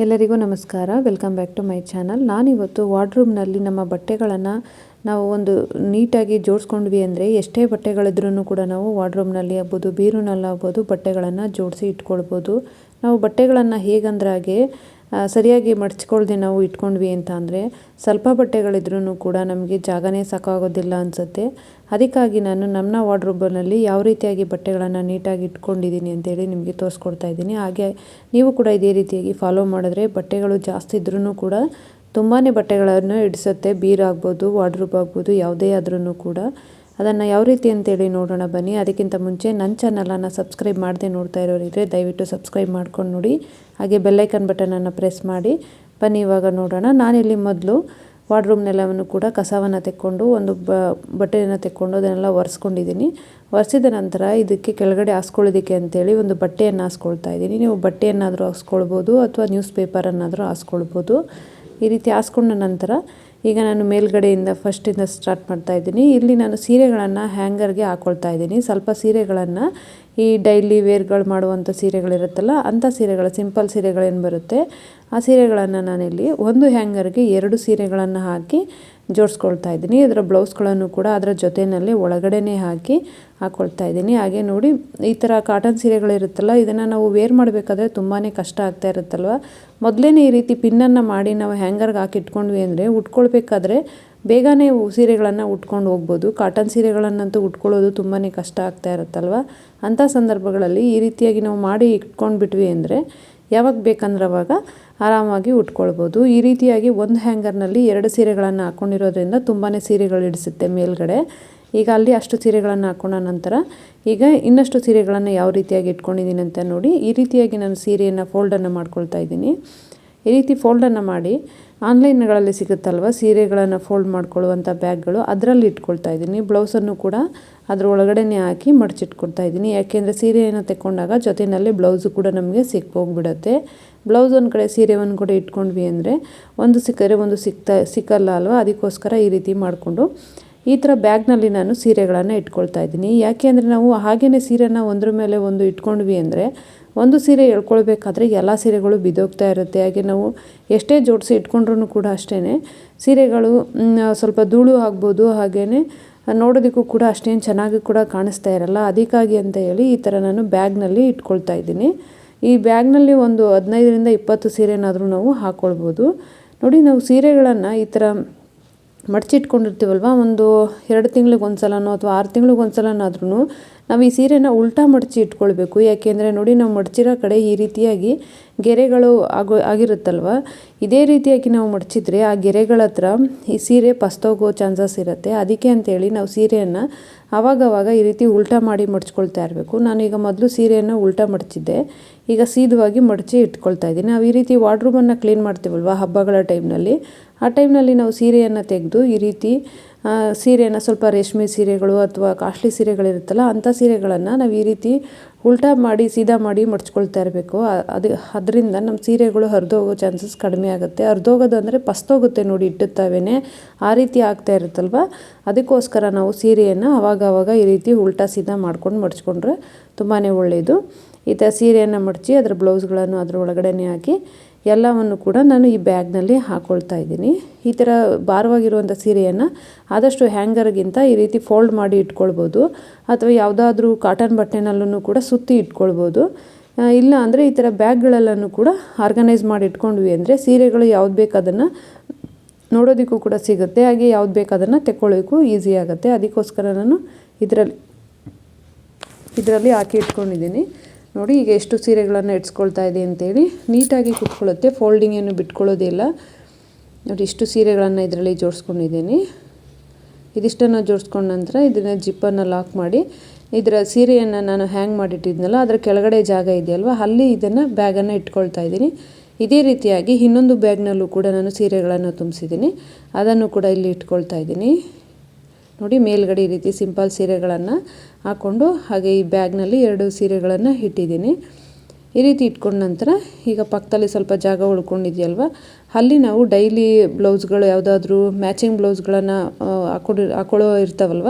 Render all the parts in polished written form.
ಎಲ್ಲರಿಗೂ ನಮಸ್ಕಾರ. Welcome back to my channel. ನಾನಿವತ್ತು ವಾರ್ಡ್ರೂಮ್ನಲ್ಲಿ ನಮ್ಮ ಬಟ್ಟೆಗಳನ್ನು ನಾವು ಒಂದು ನೀಟಾಗಿ ಜೋಡಿಸ್ಕೊಂಡ್ವಿ ಅಂದರೆ ಎಷ್ಟೇ ಬಟ್ಟೆಗಳಿದ್ರೂ ಕೂಡ ನಾವು ವಾರ್ಡ್ರೂಮ್ನಲ್ಲಿ ಆಗ್ಬೋದು, ಬೀರುನಲ್ಲಾಗ್ಬೋದು ಬಟ್ಟೆಗಳನ್ನು ಜೋಡಿಸಿ ಇಟ್ಕೊಳ್ಬೋದು. ನಾವು ಬಟ್ಟೆಗಳನ್ನು ಹೇಗಂದ್ರಾಗೆ ಸರಿಯಾಗಿ ಮಡಚ್ಕೊಳ್ದೆ ನಾವು ಇಟ್ಕೊಂಡ್ವಿ ಅಂತ ಅಂದರೆ ಸ್ವಲ್ಪ ಬಟ್ಟೆಗಳಿದ್ರೂ ಕೂಡ ನಮಗೆ ಜಾಗನೇ ಸಾಕಾಗೋದಿಲ್ಲ ಅನಿಸುತ್ತೆ. ಅದಕ್ಕಾಗಿ ನಾನು ನಮ್ಮ ವಾರ್ಡ್ರೋಬ್ನಲ್ಲಿ ಯಾವ ರೀತಿಯಾಗಿ ಬಟ್ಟೆಗಳನ್ನು ನೀಟಾಗಿ ಇಟ್ಕೊಂಡಿದ್ದೀನಿ ಅಂತೇಳಿ ನಿಮಗೆ ತೋರಿಸ್ಕೊಡ್ತಾ ಇದ್ದೀನಿ. ಹಾಗೆ ನೀವು ಕೂಡ ಇದೇ ರೀತಿಯಾಗಿ ಫಾಲೋ ಮಾಡಿದ್ರೆ ಬಟ್ಟೆಗಳು ಜಾಸ್ತಿ ಇದ್ರೂ ಕೂಡ ತುಂಬಾ ಬಟ್ಟೆಗಳನ್ನು ಇಡಿಸುತ್ತೆ. ಬೀರಾಗ್ಬೋದು, ವಾರ್ಡ್ರೋಬ್ ಆಗ್ಬೋದು, ಯಾವುದೇ ಆದ್ರೂ ಕೂಡ. ಅದನ್ನು ಯಾವ ರೀತಿ ಅಂತೇಳಿ ನೋಡೋಣ ಬನ್ನಿ. ಅದಕ್ಕಿಂತ ಮುಂಚೆ ನನ್ನ ಚಾನಲನ್ನು ಸಬ್ಸ್ಕ್ರೈಬ್ ಮಾಡದೆ ನೋಡ್ತಾ ಇರೋರಿದ್ರೆ ದಯವಿಟ್ಟು ಸಬ್ಸ್ಕ್ರೈಬ್ ಮಾಡ್ಕೊಂಡು ನೋಡಿ. ಹಾಗೆ ಬೆಲ್ಲೈಕನ್ ಬಟನನ್ನು ಪ್ರೆಸ್ ಮಾಡಿ. ಬನ್ನಿ ಇವಾಗ ನೋಡೋಣ. ನಾನಿಲ್ಲಿ ಮೊದಲು ವಾರ್ಡ್ರೂಮ್ನೆಲ್ಲವನ್ನು ಕೂಡ ಕಸವನ್ನು ತೆಕ್ಕೊಂಡು ಒಂದು ಬಟ್ಟೆಯನ್ನು ತೆಕ್ಕೊಂಡು ಅದನ್ನೆಲ್ಲ ಒರೆಸ್ಕೊಂಡಿದ್ದೀನಿ. ಒರೆಸಿದ ನಂತರ ಇದಕ್ಕೆ ಕೆಳಗಡೆ ಹಾಸ್ಕೊಳ್ಳೋದಕ್ಕೆ ಅಂತೇಳಿ ಒಂದು ಬಟ್ಟೆಯನ್ನು ಹಾಸ್ಕೊಳ್ತಾ ಇದ್ದೀನಿ. ನೀವು ಬಟ್ಟೆಯನ್ನಾದರೂ ಹಾಸ್ಕೊಳ್ಬೋದು ಅಥವಾ ನ್ಯೂಸ್ ಪೇಪರನ್ನಾದರೂ ಹಾಸ್ಕೊಳ್ಬೋದು. ಈ ರೀತಿ ಹಾಸ್ಕೊಂಡ ನಂತರ ಈಗ ನಾನು ಮೇಲ್ಗಡೆಯಿಂದ ಫಸ್ಟಿಂದ ಸ್ಟಾರ್ಟ್ ಮಾಡ್ತಾ ಇದ್ದೀನಿ. ಇಲ್ಲಿ ನಾನು ಸೀರೆಗಳನ್ನು ಹ್ಯಾಂಗರ್ಗೆ ಹಾಕ್ಕೊಳ್ತಾ ಇದ್ದೀನಿ. ಸ್ವಲ್ಪ ಸೀರೆಗಳನ್ನು ಈ ಡೈಲಿ ವೇರ್ಗಳು ಮಾಡುವಂಥ ಸೀರೆಗಳಿರುತ್ತಲ್ಲ, ಅಂಥ ಸೀರೆಗಳು, ಸಿಂಪಲ್ ಸೀರೆಗಳೇನು ಬರುತ್ತೆ ಆ ಸೀರೆಗಳನ್ನು ನಾನಿಲ್ಲಿ ಒಂದು ಹ್ಯಾಂಗರ್ಗೆ 2 ಸೀರೆಗಳನ್ನು ಹಾಕಿ ಜೋಡಿಸ್ಕೊಳ್ತಾ ಇದ್ದೀನಿ. ಇದರ ಬ್ಲೌಸ್ಗಳನ್ನು ಕೂಡ ಅದರ ಜೊತೆಯಲ್ಲಿ ಒಳಗಡೆನೇ ಹಾಕಿ ಹಾಕ್ಕೊಳ್ತಾ ಇದ್ದೀನಿ. ಹಾಗೆ ನೋಡಿ, ಈ ಥರ ಕಾಟನ್ ಸೀರೆಗಳಿರುತ್ತಲ್ಲ, ಇದನ್ನು ನಾವು ವೇರ್ ಮಾಡಬೇಕಾದ್ರೆ ತುಂಬಾ ಕಷ್ಟ ಆಗ್ತಾ ಇರುತ್ತಲ್ವ. ಮೊದಲೇ ಈ ರೀತಿ ಪಿನ್ನನ್ನು ಮಾಡಿ ನಾವು ಹ್ಯಾಂಗರ್ಗೆ ಹಾಕಿ ಇಟ್ಕೊಂಡ್ವಿ ಅಂದರೆ ಉಟ್ಕೊಳ್ಬೇಕಾದ್ರೆ ಬೇಗನೆ ಸೀರೆಗಳನ್ನು ಉಟ್ಕೊಂಡು ಹೋಗ್ಬೋದು. ಕಾಟನ್ ಸೀರೆಗಳನ್ನಂತೂ ಉಟ್ಕೊಳ್ಳೋದು ತುಂಬಾ ಕಷ್ಟ ಆಗ್ತಾ ಇರುತ್ತಲ್ವ. ಅಂಥ ಸಂದರ್ಭಗಳಲ್ಲಿ ಈ ರೀತಿಯಾಗಿ ನಾವು ಮಾಡಿ ಇಟ್ಕೊಂಡ್ಬಿಟ್ವಿ ಅಂದರೆ ಯಾವಾಗ ಬೇಕಂದ್ರೆ ಅವಾಗ ಆರಾಮಾಗಿ ಉಟ್ಕೊಳ್ಬೋದು. ಈ ರೀತಿಯಾಗಿ ಒಂದು ಹ್ಯಾಂಗರ್ನಲ್ಲಿ 2 ಸೀರೆಗಳನ್ನು ಹಾಕ್ಕೊಂಡಿರೋದ್ರಿಂದ ತುಂಬಾ ಸೀರೆಗಳು ಇಡಿಸುತ್ತೆ ಮೇಲ್ಗಡೆ. ಈಗ ಅಲ್ಲಿ ಅಷ್ಟು ಸೀರೆಗಳನ್ನು ಹಾಕ್ಕೊಂಡ ನಂತರ ಈಗ ಇನ್ನಷ್ಟು ಸೀರೆಗಳನ್ನು ಯಾವ ರೀತಿಯಾಗಿ ಇಟ್ಕೊಂಡಿದ್ದೀನಿ ಅಂತ ನೋಡಿ. ಈ ರೀತಿಯಾಗಿ ನಾನು ಸೀರೆಯನ್ನು ಫೋಲ್ಡನ್ನು ಮಾಡ್ಕೊಳ್ತಾ ಇದ್ದೀನಿ. ಈ ರೀತಿ ಫೋಲ್ಡನ್ನು ಮಾಡಿ ಆನ್ಲೈನ್ಗಳಲ್ಲಿ ಸಿಗುತ್ತಲ್ವ ಸೀರೆಗಳನ್ನು ಫೋಲ್ಡ್ ಮಾಡ್ಕೊಳ್ಳುವಂಥ ಬ್ಯಾಗ್ಗಳು, ಅದರಲ್ಲಿ ಇಟ್ಕೊಳ್ತಾ ಇದ್ದೀನಿ. ಬ್ಲೌಸನ್ನು ಕೂಡ ಅದರ ಒಳಗಡೆನೇ ಹಾಕಿ ಮಡಚಿಟ್ಕೊಳ್ತಾ ಇದ್ದೀನಿ. ಯಾಕೆಂದರೆ ಸೀರೆಯನ್ನು ತೆಕ್ಕೊಂಡಾಗ ಜೊತೆಯಲ್ಲಿ ಬ್ಲೌಸು ಕೂಡ ನಮಗೆ ಸಿಕ್ಕೋಗ್ಬಿಡುತ್ತೆ. ಬ್ಲೌಸ್ ಒಂದು ಕಡೆ, ಸೀರೆ ಒಂದು ಕಡೆ ಇಟ್ಕೊಂಡ್ವಿ ಅಂದರೆ ಒಂದು ಸಿಕ್ಕರೆ ಒಂದು ಸಿಕ್ಕಲ್ಲ ಅಲ್ವ. ಅದಕ್ಕೋಸ್ಕರ ಈ ರೀತಿ ಮಾಡಿಕೊಂಡು ಈ ಥರ ಬ್ಯಾಗ್ನಲ್ಲಿ ನಾನು ಸೀರೆಗಳನ್ನು ಇಟ್ಕೊಳ್ತಾ ಇದ್ದೀನಿ. ಯಾಕೆ ಅಂದರೆ ನಾವು ಹಾಗೇ ಸೀರೆನ ಒಂದ್ರ ಮೇಲೆ ಒಂದು ಇಟ್ಕೊಂಡ್ವಿ ಅಂದರೆ ಒಂದು ಸೀರೆ ಎಳ್ಕೊಳ್ಬೇಕಾದ್ರೆ ಎಲ್ಲ ಸೀರೆಗಳು ಬಿದ್ದೋಗ್ತಾ ಇರುತ್ತೆ. ಹಾಗೆ ನಾವು ಎಷ್ಟೇ ಜೋಡಿಸಿ ಇಟ್ಕೊಂಡ್ರೂ ಕೂಡ ಅಷ್ಟೇ ಸೀರೆಗಳು ಸ್ವಲ್ಪ ಧೂಳು ಆಗ್ಬೋದು, ಹಾಗೆಯೇ ನೋಡೋದಕ್ಕೂ ಕೂಡ ಅಷ್ಟೇನು ಚೆನ್ನಾಗಿ ಕೂಡ ಕಾಣಿಸ್ತಾ ಇರಲ್ಲ. ಅದಕ್ಕಾಗಿ ಅಂತ ಹೇಳಿ ಈ ಥರ ನಾನು ಬ್ಯಾಗ್ನಲ್ಲಿ ಇಟ್ಕೊಳ್ತಾ ಇದ್ದೀನಿ. ಈ ಬ್ಯಾಗ್ನಲ್ಲಿ ಒಂದು 15ರಿಂದ 20 ಸೀರೆನಾದರೂ ನಾವು ಹಾಕ್ಕೊಳ್ಬೋದು. ನೋಡಿ, ನಾವು ಸೀರೆಗಳನ್ನು ಈ ಥರ ಮಡಚಿಟ್ಕೊಂಡಿರ್ತೀವಲ್ವ, ಒಂದು 2 ತಿಂಗಳಿಗೆ ಒಂದು ಸಲನೋ ಅಥವಾ 6 ತಿಂಗಳಿಗೆ ಒಂದು ಸಲನಾದ್ರೂ ನಾವು ಈ ಸೀರೆನ ಉಲ್ಟಾ ಮಡಚಿ ಇಟ್ಕೊಳ್ಬೇಕು. ಯಾಕೆಂದರೆ ನೋಡಿ, ನಾವು ಮಡಚಿರೋ ಕಡೆ ಈ ರೀತಿಯಾಗಿ ಗೆರೆಗಳು ಆಗಿರುತ್ತಲ್ವ, ಇದೇ ರೀತಿಯಾಗಿ ನಾವು ಮಡಚಿದ್ರೆ ಆ ಗೆರೆಗಳ ಹತ್ರ ಈ ಸೀರೆ ಪಸ್ತೋಗೋ ಚಾನ್ಸಸ್ ಇರುತ್ತೆ. ಅದಕ್ಕೆ ಅಂತೇಳಿ ನಾವು ಸೀರೆಯನ್ನು ಆವಾಗವಾಗ ಈ ರೀತಿ ಉಲ್ಟಾ ಮಾಡಿ ಮಡಚ್ಕೊಳ್ತಾ ಇರಬೇಕು. ನಾನೀಗ ಮೊದಲು ಸೀರೆಯನ್ನು ಉಲ್ಟಾ ಮಡಚಿದ್ದೆ, ಈಗ ಸೀದವಾಗಿ ಮಡಚಿ ಇಟ್ಕೊಳ್ತಾ ಇದ್ದೀನಿ. ನಾವು ಈ ರೀತಿ ವಾರ್ಡ್ರೂಮನ್ನು ಕ್ಲೀನ್ ಮಾಡ್ತೀವಲ್ವ ಹಬ್ಬಗಳ ಟೈಮ್ನಲ್ಲಿ, ಆ ಟೈಮ್ನಲ್ಲಿ ನಾವು ಸೀರೆಯನ್ನು ತೆಗೆದು ಈ ರೀತಿ ಸೀರೆಯನ್ನು, ಸ್ವಲ್ಪ ರೇಷ್ಮೆ ಸೀರೆಗಳು ಅಥವಾ ಕಾಸ್ಟ್ಲಿ ಸೀರೆಗಳಿರುತ್ತಲ್ಲ ಅಂಥ ಸೀರೆಗಳನ್ನು ನಾವು ಈ ರೀತಿ ಉಲ್ಟಾ ಮಾಡಿ ಸೀದಾ ಮಾಡಿ ಮಡಚ್ಕೊಳ್ತಾ ಇರಬೇಕು. ಅದರಿಂದ ನಮ್ಮ ಸೀರೆಗಳು ಹರಿದೋಗೋ ಚಾನ್ಸಸ್ ಕಡಿಮೆ ಆಗುತ್ತೆ. ಹರಿದೋಗೋದು ಅಂದರೆ ಪಸ್ತೋಗುತ್ತೆ ನೋಡಿ, ಇಟ್ಟುತ್ತಾವೇನೆ ಆ ರೀತಿ ಆಗ್ತಾ ಇರುತ್ತಲ್ವ. ಅದಕ್ಕೋಸ್ಕರ ನಾವು ಸೀರೆಯನ್ನು ಆವಾಗ ಈ ರೀತಿ ಉಲ್ಟಾ ಸೀದಾ ಮಾಡ್ಕೊಂಡು ಮಡಚ್ಕೊಂಡ್ರೆ ತುಂಬಾ ಒಳ್ಳೆಯದು. ಈ ಥರ ಸೀರೆಯನ್ನು ಮಡಚಿ ಅದರ ಬ್ಲೌಸ್ಗಳನ್ನು ಅದರ ಒಳಗಡೆನೇ ಹಾಕಿ ಎಲ್ಲವನ್ನು ಕೂಡ ನಾನು ಈ ಬ್ಯಾಗ್ನಲ್ಲಿ ಹಾಕ್ಕೊಳ್ತಾ ಇದ್ದೀನಿ. ಈ ಥರ ಭಾರವಾಗಿರುವಂಥ ಸೀರೆಯನ್ನು ಆದಷ್ಟು ಹ್ಯಾಂಗರ್ಗಿಂತ ಈ ರೀತಿ ಫೋಲ್ಡ್ ಮಾಡಿ ಇಟ್ಕೊಳ್ಬೋದು, ಅಥವಾ ಯಾವುದಾದ್ರೂ ಕಾಟನ್ ಬಟ್ಟೆನಲ್ಲೂ ಕೂಡ ಸುತ್ತಿ ಇಟ್ಕೊಳ್ಬೋದು. ಇಲ್ಲ ಅಂದರೆ ಈ ಥರ ಬ್ಯಾಗ್ಗಳೆಲ್ಲನೂ ಕೂಡ ಆರ್ಗನೈಸ್ ಮಾಡಿ ಇಟ್ಕೊಂಡ್ವಿ ಅಂದರೆ ಸೀರೆಗಳು ಯಾವ್ದು ಬೇಕು ಅದನ್ನು ನೋಡೋದಕ್ಕೂ ಕೂಡ ಸಿಗುತ್ತೆ, ಹಾಗೆ ಯಾವ್ದು ಬೇಕು ಅದನ್ನು ತೆಕ್ಕೊಳ್ಳೋಕ್ಕೂ ಈಸಿ ಆಗುತ್ತೆ. ಅದಕ್ಕೋಸ್ಕರ ನಾನು ಇದರಲ್ಲಿ ಹಾಕಿ ಇಟ್ಕೊಂಡಿದ್ದೀನಿ. ನೋಡಿ, ಈಗ ಎಷ್ಟು ಸೀರೆಗಳನ್ನು ಇಟ್ಸ್ಕೊಳ್ತಾ ಇದೆ ಅಂತೇಳಿ ನೀಟಾಗಿ ಕುತ್ಕೊಳ್ಳುತ್ತೆ, ಫೋಲ್ಡಿಂಗ್ ಏನು ಬಿಟ್ಕೊಳ್ಳೋದಿಲ್ಲ. ನೋಡಿ, ಇಷ್ಟು ಸೀರೆಗಳನ್ನು ಇದರಲ್ಲಿ ಜೋಡಿಸ್ಕೊಂಡಿದ್ದೀನಿ. ಇದಿಷ್ಟನ್ನು ಜೋಡಿಸ್ಕೊಂಡ ನಂತರ ಇದನ್ನು ಜಿಪ್ಪನ್ನು ಲಾಕ್ ಮಾಡಿ ಇದರ ಸೀರೆಯನ್ನು ನಾನು ಹ್ಯಾಂಗ್ ಮಾಡಿಟ್ಟಿದ್ನಲ್ಲ ಅದರ ಕೆಳಗಡೆ ಜಾಗ ಇದೆಯಲ್ವ, ಅಲ್ಲಿ ಇದನ್ನು ಬ್ಯಾಗನ್ನು ಇಟ್ಕೊಳ್ತಾ ಇದ್ದೀನಿ. ಇದೇ ರೀತಿಯಾಗಿ ಇನ್ನೊಂದು ಬ್ಯಾಗ್ನಲ್ಲೂ ಕೂಡ ನಾನು ಸೀರೆಗಳನ್ನು ತುಂಬಿಸಿದ್ದೀನಿ, ಅದನ್ನು ಕೂಡ ಇಲ್ಲಿ ಇಟ್ಕೊಳ್ತಾ ಇದ್ದೀನಿ. ನೋಡಿ, ಮೇಲ್ಗಡೆ ಈ ರೀತಿ ಸಿಂಪಲ್ ಸೀರೆಗಳನ್ನು ಹಾಕ್ಕೊಂಡು ಹಾಗೆ ಈ ಬ್ಯಾಗ್ನಲ್ಲಿ 2 ಸೀರೆಗಳನ್ನು ಇಟ್ಟಿದ್ದೀನಿ. ಈ ರೀತಿ ಇಟ್ಕೊಂಡ ನಂತರ ಈಗ ಪಕ್ಕದಲ್ಲಿ ಸ್ವಲ್ಪ ಜಾಗ ಉಳ್ಕೊಂಡಿದೆಯಲ್ವ, ಅಲ್ಲಿ ನಾವು ಡೈಲಿ ಬ್ಲೌಸ್ಗಳು ಯಾವುದಾದ್ರೂ ಮ್ಯಾಚಿಂಗ್ ಬ್ಲೌಸ್ಗಳನ್ನು ಹಾಕೊಳ್ಳೋ ಇರ್ತಾವಲ್ವ,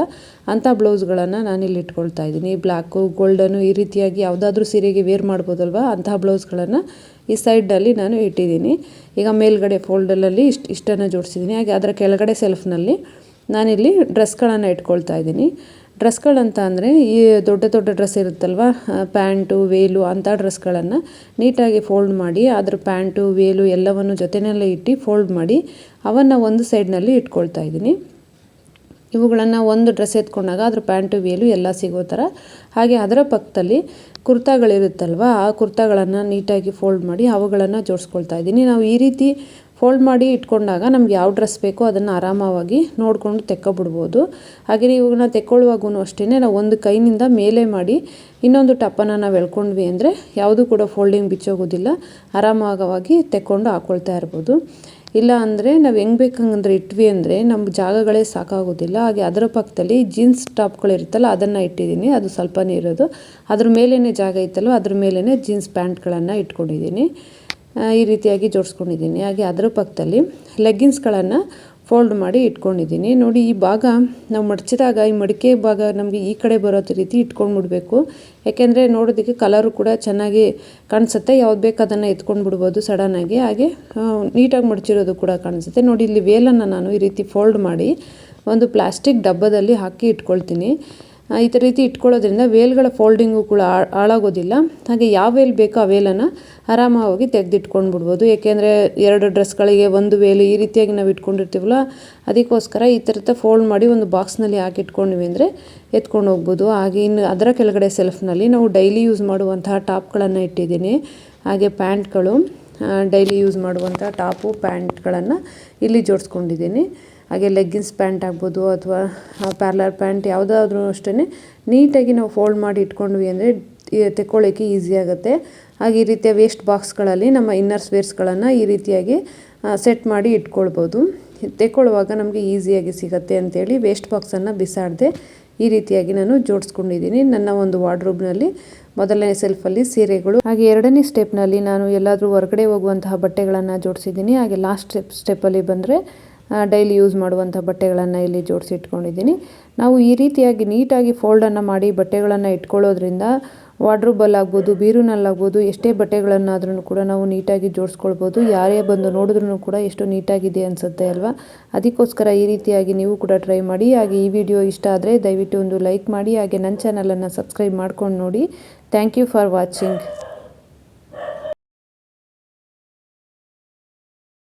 ಅಂಥ ಬ್ಲೌಸ್ಗಳನ್ನು ನಾನಿಲ್ಲಿ ಇಟ್ಕೊಳ್ತಾ ಇದ್ದೀನಿ. ಬ್ಲ್ಯಾಕು, ಗೋಲ್ಡನು ಈ ರೀತಿಯಾಗಿ ಯಾವುದಾದ್ರೂ ಸೀರೆಗೆ ವೇರ್ ಮಾಡ್ಬೋದಲ್ವ, ಅಂತಹ ಬ್ಲೌಸ್ಗಳನ್ನು ಈ ಸೈಡ್ನಲ್ಲಿ ನಾನು ಇಟ್ಟಿದ್ದೀನಿ. ಈಗ ಮೇಲ್ಗಡೆ ಫೋಲ್ಡಲ್ಲಿ ಇಷ್ಟನ್ನು ಜೋಡಿಸಿದ್ದೀನಿ. ಹಾಗೆ ಅದರ ಕೆಳಗಡೆ ಸೆಲ್ಫ್ನಲ್ಲಿ ನಾನಿಲ್ಲಿ ಡ್ರೆಸ್ಗಳನ್ನು ಇಟ್ಕೊಳ್ತಾ ಇದ್ದೀನಿ. ಡ್ರೆಸ್ಗಳಂತ ಅಂದರೆ ಈ ದೊಡ್ಡ ದೊಡ್ಡ ಡ್ರೆಸ್ ಇರುತ್ತಲ್ವ, ಪ್ಯಾಂಟು, ವೇಲು ಅಂಥ ಡ್ರೆಸ್ಗಳನ್ನು ನೀಟಾಗಿ ಫೋಲ್ಡ್ ಮಾಡಿ ಅದರ ಪ್ಯಾಂಟು, ವೇಲು ಎಲ್ಲವನ್ನು ಜೊತೆಯಲ್ಲೇ ಇಟ್ಟು ಫೋಲ್ಡ್ ಮಾಡಿ ಅವನ್ನು ಒಂದು ಸೈಡ್ನಲ್ಲಿ ಇಟ್ಕೊಳ್ತಾ ಇದ್ದೀನಿ. ಇವುಗಳನ್ನು ಒಂದು ಡ್ರೆಸ್ ಎತ್ಕೊಂಡಾಗ ಅದ್ರ ಪ್ಯಾಂಟು, ವೇಲು ಎಲ್ಲ ಸಿಗೋ ಥರ. ಹಾಗೆ ಅದರ ಪಕ್ಕದಲ್ಲಿ ಕುರ್ತಾಗಳಿರುತ್ತಲ್ವ, ಆ ಕುರ್ತಾಗಳನ್ನು ನೀಟಾಗಿ ಫೋಲ್ಡ್ ಮಾಡಿ ಅವುಗಳನ್ನು ಜೋಡಿಸ್ಕೊಳ್ತಾ ಇದ್ದೀನಿ. ನಾವು ಈ ರೀತಿ ಫೋಲ್ಡ್ ಮಾಡಿ ಇಟ್ಕೊಂಡಾಗ ನಮ್ಗೆ ಯಾವ ಡ್ರೆಸ್ ಬೇಕೋ ಅದನ್ನು ಆರಾಮವಾಗಿ ನೋಡಿಕೊಂಡು ತೆಕ್ಕೊಬಿಡ್ಬೋದು. ಹಾಗೆಯೇ ಇವುಗಳನ್ನ ತೆಕ್ಕೊಳ್ಳುವಾಗೂ ಅಷ್ಟೇ ನಾವು ಒಂದು ಕೈನಿಂದ ಮೇಲೆ ಮಾಡಿ ಇನ್ನೊಂದು ಟಪ್ಪನ್ನು ನಾವು ಎಳ್ಕೊಂಡ್ವಿ ಅಂದರೆ ಯಾವುದೂ ಕೂಡ ಫೋಲ್ಡಿಂಗ್ ಬಿಚ್ಚೋಗೋದಿಲ್ಲ, ಆರಾಮವಾಗಿ ತೆಕ್ಕೊಂಡು ಹಾಕ್ಕೊಳ್ತಾ ಇರ್ಬೋದು. ಇಲ್ಲ ಅಂದರೆ ನಾವು ಹೆಂಗೆ ಬೇಕಂದ್ರೆ ಇಟ್ವಿ ಅಂದರೆ ನಮ್ಗೆ ಜಾಗಗಳೇ ಸಾಕಾಗೋದಿಲ್ಲ. ಹಾಗೆ ಅದರ ಪಕ್ಕದಲ್ಲಿ ಜೀನ್ಸ್ ಟಾಪ್ಗಳಿರುತ್ತಲ್ಲ ಅದನ್ನು ಇಟ್ಟಿದ್ದೀನಿ, ಅದು ಸ್ವಲ್ಪನೇ ಇರೋದು. ಅದ್ರ ಮೇಲೇ ಜಾಗ ಇತ್ತಲ್ವ, ಅದ್ರ ಮೇಲೇ ಜೀನ್ಸ್ ಪ್ಯಾಂಟ್ಗಳನ್ನು ಇಟ್ಕೊಂಡಿದ್ದೀನಿ. ಈ ರೀತಿಯಾಗಿ ಜೋಡಿಸ್ಕೊಂಡಿದ್ದೀನಿ. ಹಾಗೆ ಅದರ ಪಕ್ಕದಲ್ಲಿ ಲೆಗ್ಗಿನ್ಸ್ಗಳನ್ನು ಫೋಲ್ಡ್ ಮಾಡಿ ಇಟ್ಕೊಂಡಿದ್ದೀನಿ. ನೋಡಿ, ಈ ಭಾಗ ನಾವು ಮಡಚಿದಾಗ ಈ ಮಡಿಕೆ ಭಾಗ ನಮಗೆ ಈ ಕಡೆ ಬರೋ ರೀತಿ ಇಟ್ಕೊಂಡ್ಬಿಡ್ಬೇಕು. ಯಾಕೆಂದರೆ ನೋಡೋದಕ್ಕೆ ಕಲರು ಕೂಡ ಚೆನ್ನಾಗಿ ಕಾಣಿಸುತ್ತೆ. ಯಾವ್ದು ಬೇಕು ಅದನ್ನು ಎತ್ಕೊಂಡು ಬಿಡ್ಬೋದು ಸಡನ್ನಾಗಿ. ಹಾಗೆ ನೀಟಾಗಿ ಮಡಚಿರೋದು ಕೂಡ ಕಾಣಿಸುತ್ತೆ. ನೋಡಿ, ಇಲ್ಲಿ ವೇಲನ್ನು ನಾನು ಈ ರೀತಿ ಫೋಲ್ಡ್ ಮಾಡಿ ಒಂದು ಪ್ಲಾಸ್ಟಿಕ್ ಡಬ್ಬದಲ್ಲಿ ಹಾಕಿ ಇಟ್ಕೊಳ್ತೀನಿ. ಈ ರೀತಿ ಇಟ್ಕೊಳ್ಳೋದ್ರಿಂದ ವೇಲ್ಗಳ ಫೋಲ್ಡಿಂಗು ಕೂಡ ಹಾಳಾಗೋದಿಲ್ಲ. ಹಾಗೆ ಯಾವ ವೇಲ್ ಬೇಕೋ ಆ ವೇಲನ್ನು ಆರಾಮವಾಗಿ ತೆಗೆದಿಟ್ಕೊಂಡು ಬಿಡ್ಬೋದು. ಏಕೆಂದರೆ 2 ಡ್ರೆಸ್ಗಳಿಗೆ ಒಂದು ವೇಲು ಈ ರೀತಿಯಾಗಿ ನಾವು ಇಟ್ಕೊಂಡಿರ್ತೀವಲ್ಲ, ಅದಕ್ಕೋಸ್ಕರ ಈ ಥರದ ಫೋಲ್ಡ್ ಮಾಡಿ ಒಂದು ಬಾಕ್ಸ್ನಲ್ಲಿ ಹಾಕಿ ಇಟ್ಕೊಂಡ್ವಿ ಅಂದರೆ ಎತ್ಕೊಂಡು ಹೋಗ್ಬೋದು. ಹಾಗೆ ಇನ್ನು ಅದರ ಕೆಳಗಡೆ ಸೆಲ್ಫ್ನಲ್ಲಿ ನಾವು ಡೈಲಿ ಯೂಸ್ ಮಾಡುವಂತಹ ಟಾಪ್ಗಳನ್ನು ಇಟ್ಟಿದ್ದೀನಿ. ಹಾಗೆ ಪ್ಯಾಂಟ್ಗಳು, ಡೈಲಿ ಯೂಸ್ ಮಾಡುವಂಥ ಟಾಪು, ಪ್ಯಾಂಟ್ಗಳನ್ನು ಇಲ್ಲಿ ಜೋಡಿಸ್ಕೊಂಡಿದ್ದೀನಿ. ಹಾಗೆ ಲೆಗ್ಗಿನ್ಸ್ ಪ್ಯಾಂಟ್ ಆಗ್ಬೋದು ಅಥವಾ ಪ್ಯಾರ್ಲರ್ ಪ್ಯಾಂಟ್ ಯಾವುದಾದ್ರೂ ಅಷ್ಟೇ ನೀಟಾಗಿ ನಾವು ಫೋಲ್ಡ್ ಮಾಡಿ ಇಟ್ಕೊಂಡ್ವಿ ಅಂದರೆ ತೆಕ್ಕೊಳ್ಳೋಕ್ಕೆ ಈಸಿ ಆಗುತ್ತೆ. ಹಾಗೆ ಈ ರೀತಿಯ ವೇಸ್ಟ್ ಬಾಕ್ಸ್ಗಳಲ್ಲಿ ನಮ್ಮ ಇನ್ನರ್ಸ್ ವೇರ್ಸ್ಗಳನ್ನು ಈ ರೀತಿಯಾಗಿ ಸೆಟ್ ಮಾಡಿ ಇಟ್ಕೊಳ್ಬೋದು. ತೆಕ್ಕೊಳ್ಳುವಾಗ ನಮಗೆ ಈಸಿಯಾಗಿ ಸಿಗುತ್ತೆ ಅಂತೇಳಿ ವೇಸ್ಟ್ ಬಾಕ್ಸನ್ನು ಬಿಸಾಡದೆ ಈ ರೀತಿಯಾಗಿ ನಾನು ಜೋಡಿಸ್ಕೊಂಡಿದ್ದೀನಿ. ನನ್ನ ಒಂದು ವಾರ್ಡ್ರೋಬ್ನಲ್ಲಿ ಮೊದಲನೇ ಸೆಲ್ಫಲ್ಲಿ ಸೀರೆಗಳು, ಹಾಗೆ ಎರಡನೇ ಸ್ಟೆಪ್ನಲ್ಲಿ ನಾನು ಎಲ್ಲಾದರೂ ಹೊರಗಡೆ ಹೋಗುವಂತಹ ಬಟ್ಟೆಗಳನ್ನು ಜೋಡಿಸಿದ್ದೀನಿ. ಹಾಗೆ ಲಾಸ್ಟ್ ಸ್ಟೆಪ್ಪಲ್ಲಿ ಬಂದರೆ ಡೈಲಿ ಯೂಸ್ ಮಾಡುವಂಥ ಬಟ್ಟೆಗಳನ್ನು ಇಲ್ಲಿ ಜೋಡಿಸಿ ಇಟ್ಕೊಂಡಿದ್ದೀನಿ. ನಾವು ಈ ರೀತಿಯಾಗಿ ನೀಟಾಗಿ ಫೋಲ್ಡನ್ನು ಮಾಡಿ ಬಟ್ಟೆಗಳನ್ನು ಇಟ್ಕೊಳ್ಳೋದ್ರಿಂದ ವಾರ್ಡ್ರೋಬಲ್ಲಾಗ್ಬೋದು, ಬೀರುನಲ್ಲಾಗ್ಬೋದು ಎಷ್ಟೇ ಬಟ್ಟೆಗಳನ್ನಾದ್ರೂ ಕೂಡ ನಾವು ನೀಟಾಗಿ ಜೋಡಿಸ್ಕೊಳ್ಬೋದು. ಯಾರೇ ಬಂದು ನೋಡಿದ್ರೂ ಕೂಡ ಎಷ್ಟು ನೀಟಾಗಿದೆ ಅನಿಸುತ್ತೆ ಅಲ್ವಾ. ಅದಕ್ಕೋಸ್ಕರ ಈ ರೀತಿಯಾಗಿ ನೀವು ಕೂಡ ಟ್ರೈ ಮಾಡಿ. ಹಾಗೆ ಈ ವಿಡಿಯೋ ಇಷ್ಟ ಆದರೆ ದಯವಿಟ್ಟು ಒಂದು ಲೈಕ್ ಮಾಡಿ. ಹಾಗೆ ನನ್ನ ಚಾನಲನ್ನು ಸಬ್ಸ್ಕ್ರೈಬ್ ಮಾಡ್ಕೊಂಡು ನೋಡಿ. Thank you for watching.